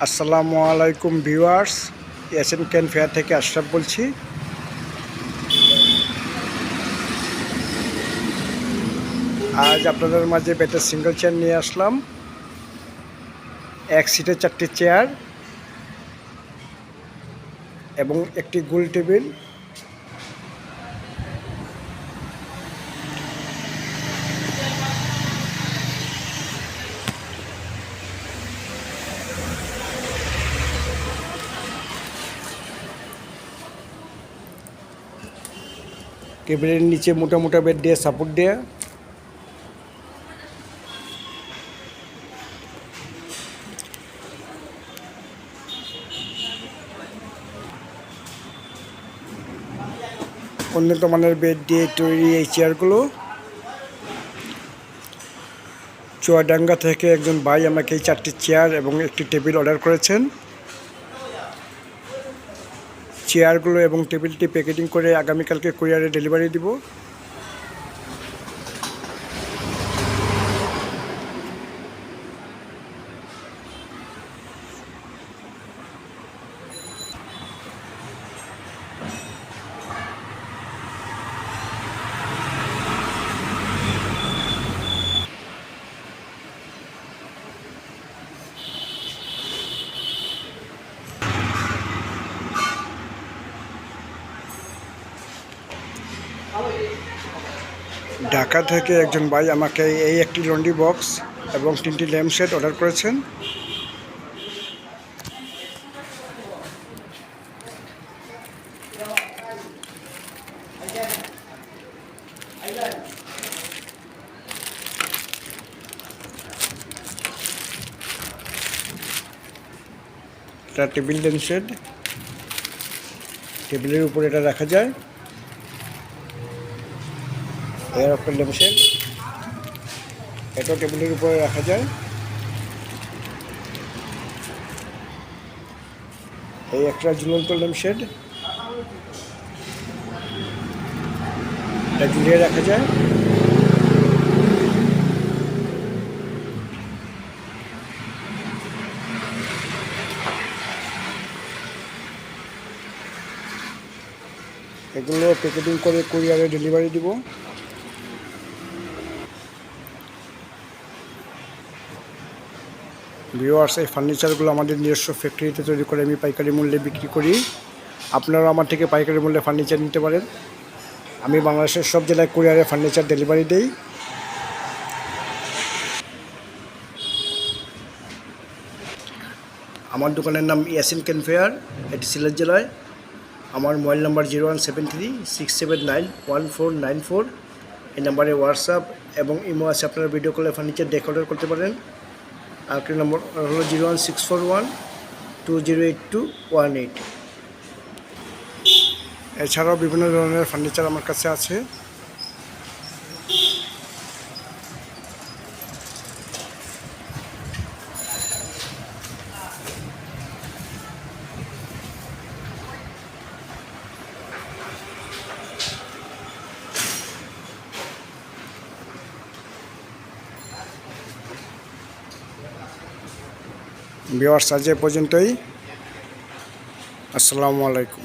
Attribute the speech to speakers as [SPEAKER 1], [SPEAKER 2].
[SPEAKER 1] আসসালামু আলাইকুম viewers, Asian can fair থেকে আশরাফ বলছি। আজ আপনাদের মাঝে বেটার সিঙ্গেল চেয়ার নিয়ে আসলাম। এক সিটে 4টি চেয়ার এবং একটি গোল টেবিল। টেবিলের নিচে মোটা মোটা বেড দিয়ে সাপোর্ট দেয়া। উন্নত মানের বেড দিয়ে তৈরি এই চেয়ারগুলো। চুয়াডাঙ্গা থেকে একজন ভাই আমাকে এই 4টি চেয়ার এবং একটি টেবিল অর্ডার করেছেন। চেয়ারগুলো এবং টেবিলটি প্যাকেটিং করে আগামীকালকে কুরিয়ারে ডেলিভারি দিব। ঢাকা থেকে একজন ভাই আমাকে এই একটি লন্ড্রি বক্স এবং 3টি ল্যাম্প সেট অর্ডার করেছেন। এটা টেবিল ল্যাম্প সেট, টেবিলের উপরে এটা রাখা যায়। এর একটা ল্যাম্প সেট, এটাও টেবিলের উপরে রাখা যায়। এই একটা ঝুলন্ত ল্যাম্প সেট, এটা ঝুলিয়ে রাখা যায়। এগুলো প্যাকেটিং করে কুরিয়ারে ডেলিভারি দিব। ভিউয়ার্স, এই ফার্নিচারগুলো আমাদের নিজস্ব ফ্যাক্টরিতে তৈরি করে আমি পাইকারি মূল্যে বিক্রি করি। আপনারা আমার থেকে পাইকারি মূল্যে ফার্নিচার নিতে পারেন। আমি বাংলাদেশের সব জেলায় কুরিয়ারে ফার্নিচার ডেলিভারি দেই। আমার দোকানের নাম এশিয়ান ক্যান ফেয়ার, এটি সিলেট জেলায়। আমার মোবাইল নাম্বার 01736791494। এই নাম্বারে হোয়াটসঅ্যাপ এবং ইমো আছে, আপনারা ভিডিও কলে ফার্নিচার দেখে অর্ডার করতে পারেন। আরেকটি নম্বর হলো 01641208218। এছাড়াও বিভিন্ন ধরনের ফার্নিচার আমার কাছে আছে। ভিউয়ার্স, আজ এ পর্যন্তই। আসসালামু আলাইকুম।